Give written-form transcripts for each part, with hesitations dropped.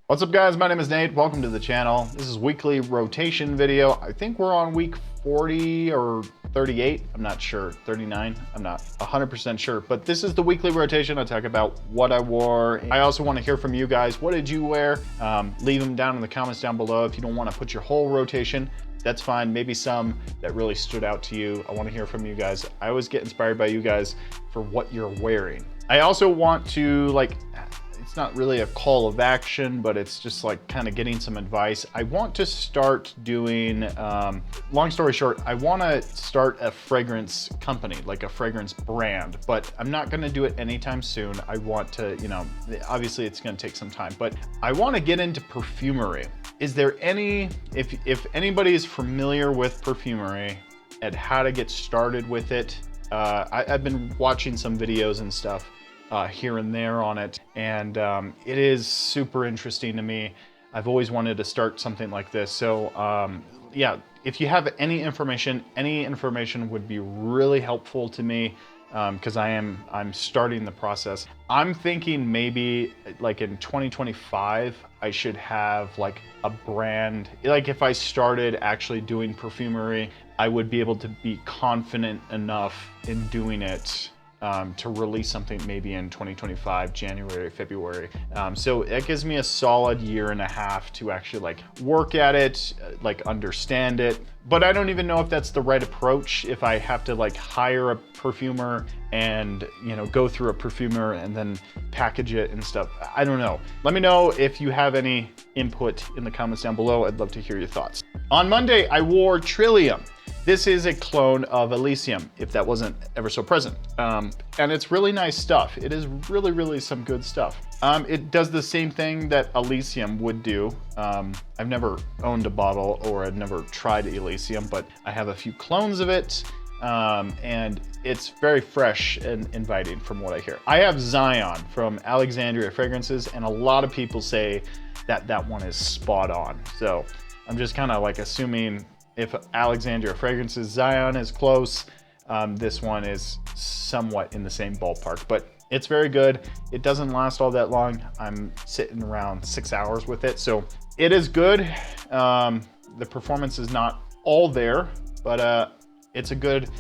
What's up guys, my name is Nate, welcome to the channel. This is weekly rotation video. I think we're on week 40 or 38, I'm not sure, 39, I'm not 100% sure, but this is the weekly rotation. I talk about what I wore. I also want to hear from you guys. What did you wear? Leave them down in the comments down below. If you don't want to put your whole rotation, that's fine. Maybe some that really stood out to you. I want to hear from you guys. I always get inspired by you guys for what you're wearing. I also want to it's not really a call of action, but it's just like kind of getting some advice. I want to start doing, long story short, I want to start a fragrance company, like a fragrance brand, but I'm not going to do it anytime soon. I want to, obviously it's going to take some time, but I want to get into perfumery. Is there any, if anybody is familiar with perfumery and how to get started with it, I've been watching some videos and stuff here and there on it, and it is super interesting to me. I've always wanted to start something like this. So yeah, if you have any information would be really helpful to me, because I'm starting the process. I'm thinking maybe like in 2025 I should have like a brand. Like if I started actually doing perfumery, I would be able to be confident enough in doing it to release something maybe in 2025, January, February. So it gives me a solid year and a half to actually like work at it, like understand it. But I don't even know if that's the right approach, if I have to like hire a perfumer and, go through a perfumer and then package it and stuff. I don't know. Let me know if you have any input in the comments down below. I'd love to hear your thoughts. On Monday, I wore Trillium. This is a clone of Elysium, if that wasn't ever so present. And it's really nice stuff. It is really, really some good stuff. It does the same thing that Elysium would do. I've never owned a bottle or I've never tried Elysium, but I have a few clones of it. And it's very fresh and inviting from what I hear. I have Zion from Alexandria Fragrances, and a lot of people say that that one is spot on. So I'm just kind of like assuming if Alexandria Fragrances Zion is close, this one is somewhat in the same ballpark, but it's very good. It doesn't last all that long. I'm sitting around 6 hours with it, so it is good. The performance is not all there, but it's a good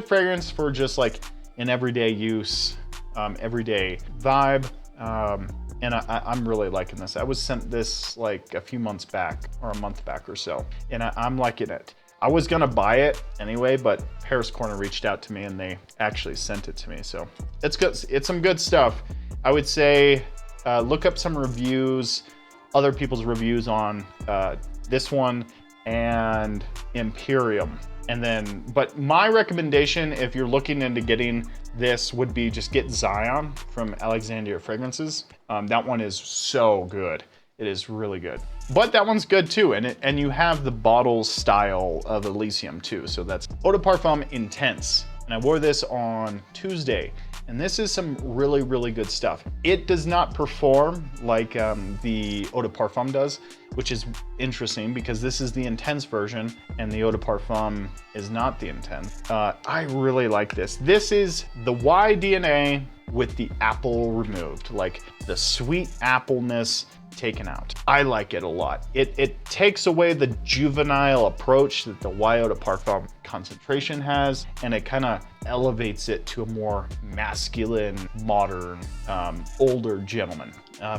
fragrance for just like an everyday use, everyday vibe. And I'm really liking this. I was sent this like a few months back, or a month back or so, and I'm liking it. I was gonna buy it anyway, but Paris Corner reached out to me and they actually sent it to me. So it's good. It's some good stuff. I would say look up some reviews, other people's reviews on this one and Imperium. And then, but my recommendation, if you're looking into getting this, would be just get Zion from Alexandria Fragrances. That one is so good. It is really good. But that one's good too, and you have the bottle style of Elysium too. So that's Eau de Parfum Intense. And I wore this on Tuesday, and this is some really, really good stuff. It does not perform like the Eau de Parfum does, which is interesting because this is the intense version and the Eau de Parfum is not the intense. I really like this. This is the Y-DNA with the apple removed, like the sweet appleness taken out. I like it a lot. It takes away the juvenile approach that the Eau de Parfum concentration has, and it kind of elevates it to a more masculine, modern, older gentleman.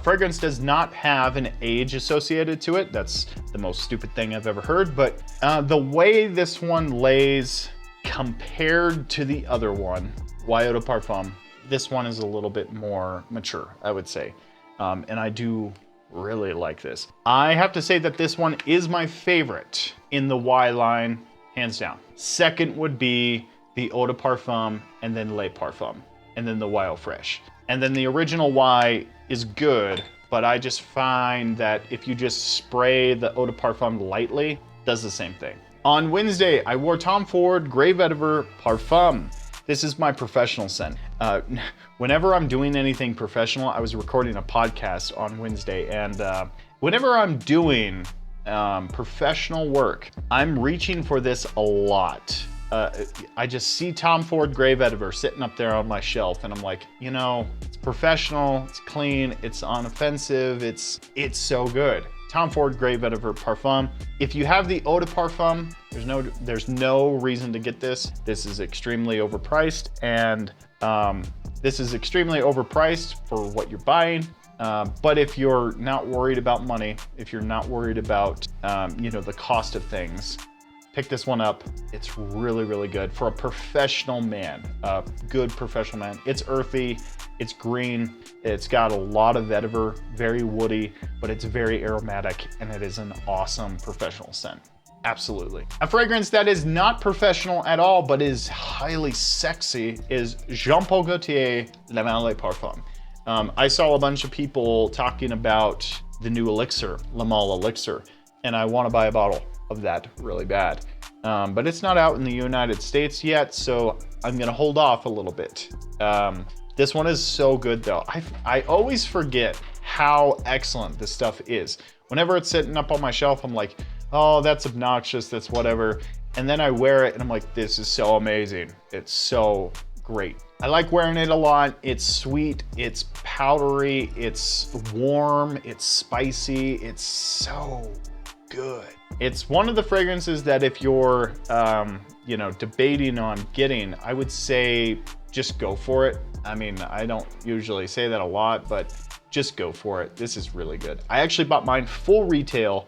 Fragrance does not have an age associated to it. That's the most stupid thing I've ever heard, but the way this one lays compared to the other one, Eau de Parfum, this one is a little bit more mature, I would say. And I do really like this. I have to say that this one is my favorite in the Y line, hands down. Second would be the Eau de Parfum, and then Les Parfums, and then the Y Eau Fresh. And then the original Y is good, but I just find that if you just spray the Eau de Parfum lightly, it does the same thing. On Wednesday, I wore Tom Ford Grey Vetiver Parfum. This is my professional scent. Whenever I'm doing anything professional, I was recording a podcast on Wednesday, and whenever I'm doing professional work, I'm reaching for this a lot. I just see Tom Ford Gray Vetiver sitting up there on my shelf, and I'm like, you know, it's professional, it's clean, it's unoffensive, it's so good. Tom Ford Gray Vetiver Parfum. If you have the Eau de Parfum, there's no reason to get this. This is extremely overpriced, and this is extremely overpriced for what you're buying. But if you're not worried about money, if you're not worried about you know, the cost of things, pick this one up. It's really, really good for a professional man, a good professional man. It's earthy, it's green, it's got a lot of vetiver, very woody, but it's very aromatic, and it is an awesome professional scent. Absolutely. A fragrance that is not professional at all, but is highly sexy is Jean Paul Gaultier Le Male Parfum. I saw a bunch of people talking about the new elixir, Le Male Elixir, and I want to buy a bottle of that really bad. But it's not out in the United States yet, so I'm gonna hold off a little bit. This one is so good though. I always forget how excellent this stuff is. Whenever it's sitting up on my shelf, I'm like, oh, that's obnoxious, that's whatever. And then I wear it and I'm like, this is so amazing. It's so great. I like wearing it a lot. It's sweet, it's powdery, it's warm, it's spicy, it's so good. It's one of the fragrances that if you're, you know, debating on getting, I would say just go for it. I mean, I don't usually say that a lot, but just go for it. This is really good. I actually bought mine full retail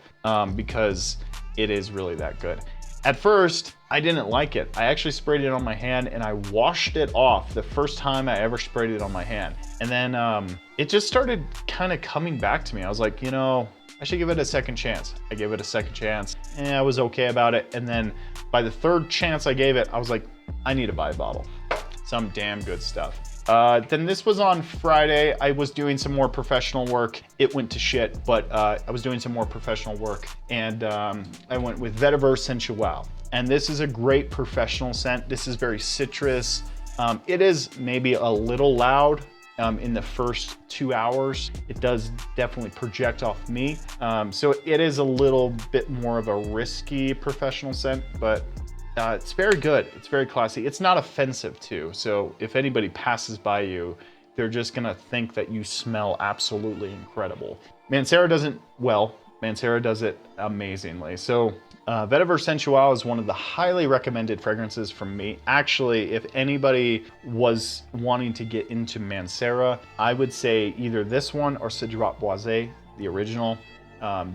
because it is really that good. At first, I didn't like it. I actually sprayed it on my hand and I washed it off the first time I ever sprayed it on my hand. And then it just started kind of coming back to me. I was like, you know, I should give it a second chance. I gave it a second chance and I was okay about it. And then by the third chance I gave it, I was like, I need to buy a bottle. Some damn good stuff. Then this was on Friday. I was doing some more professional work. It went to shit, but I was doing some more professional work and I went with Vetiver Sensual. And this is a great professional scent. This is very citrus. It is maybe a little loud in the first 2 hours. It does definitely project off me. So it is a little bit more of a risky professional scent, but it's very good. It's very classy. It's not offensive too. So if anybody passes by you, they're just gonna think that you smell absolutely incredible. Mancera doesn't, well, Mancera does it amazingly. So Vetiver Sensual is one of the highly recommended fragrances from me. Actually, if anybody was wanting to get into Mancera, I would say either this one or Cedrat Boisé, the original.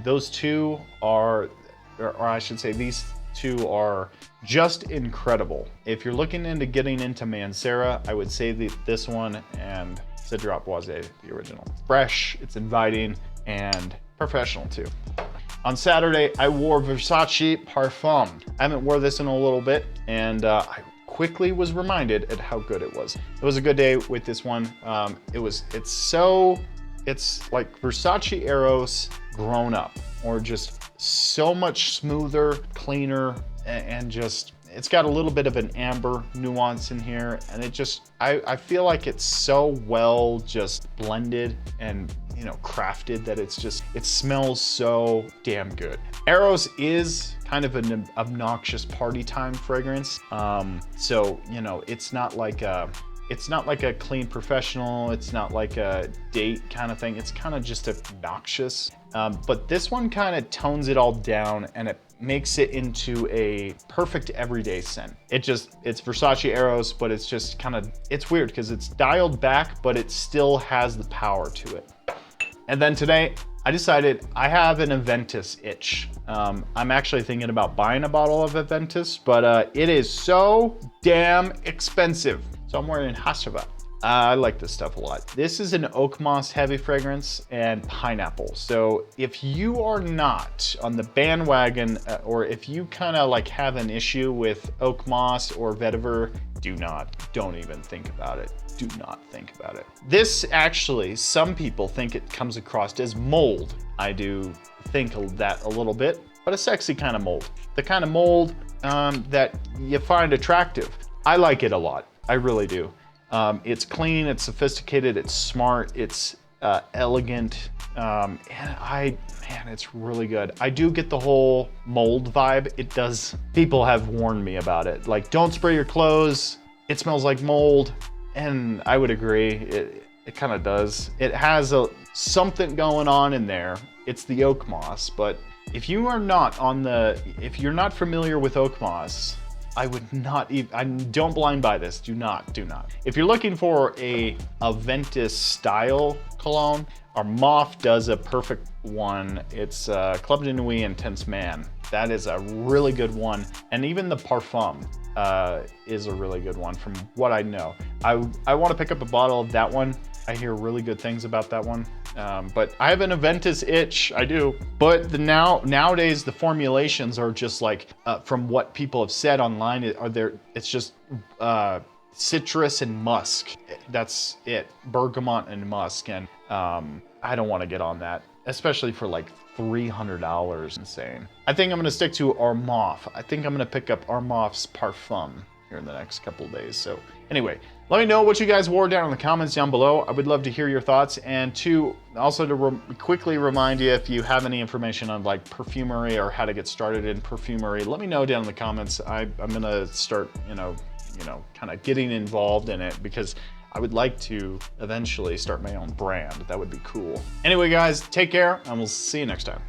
Those two are, or I should say these two are just incredible. If you're looking into getting into Mancera, I would say this one and Cedrat Boisé, the original. Fresh, it's inviting, and professional too. On Saturday, I wore Versace Parfum. I haven't wore this in a little bit, and I quickly was reminded at how good it was. It was a good day with this one. It's like Versace Eros grown up, or just so much smoother, cleaner, and just, it's got a little bit of an amber nuance in here, and it just, I feel like it's so well just blended and, you know, crafted that it's just, it smells so damn good. Eros is kind of an obnoxious party time fragrance. So, you know, it's not like a clean professional, it's not like a date kind of thing. It's kind of just obnoxious. But this one kind of tones it all down and it makes it into a perfect everyday scent. It's Versace Eros, but it's just kind of, it's weird because it's dialed back, but it still has the power to it. And then today, I decided I have an Aventus itch. I'm actually thinking about buying a bottle of Aventus, but it is so damn expensive. So I'm wearing Hasava. I like this stuff a lot. This is an oak moss heavy fragrance and pineapple. So if you are not on the bandwagon, or if you kind of like have an issue with oak moss or vetiver, don't even think about it. Do not think about it. This actually, some people think it comes across as mold. I do think that a little bit, but a sexy kind of mold. The kind of mold that you find attractive. I like it a lot. I really do. It's clean, it's sophisticated, it's smart, it's elegant, and man, it's really good. I do get the whole mold vibe. It does. People have warned me about it. Like, don't spray your clothes. It smells like mold. And I would agree. It kind of does. It has something going on in there. It's the oak moss, but if you are not if you're not familiar with oak moss, I would not even, don't blind buy this. Do not. If you're looking for a Aventus style cologne, our Moth does a perfect one. It's Club de Nuit Intense Man. That is a really good one. And even the Parfum is a really good one from what I know. I want to pick up a bottle of that one. I hear really good things about that one. But I have an Aventus itch, I do. But nowadays the formulations are just like, from what people have said online, it's just citrus and musk. That's it, bergamot and musk. And I don't want to get on that, especially for like $300, insane. I think I'm gonna stick to Armaf. I think I'm gonna pick up Armaf's Parfum here in the next couple of days. So anyway, let me know what you guys wore down in the comments down below. I would love to hear your thoughts. And also to quickly remind you, if you have any information on like perfumery or how to get started in perfumery, let me know down in the comments. I'm gonna start, kind of getting involved in it, because I would like to eventually start my own brand. That would be cool. Anyway, guys, take care, and we'll see you next time.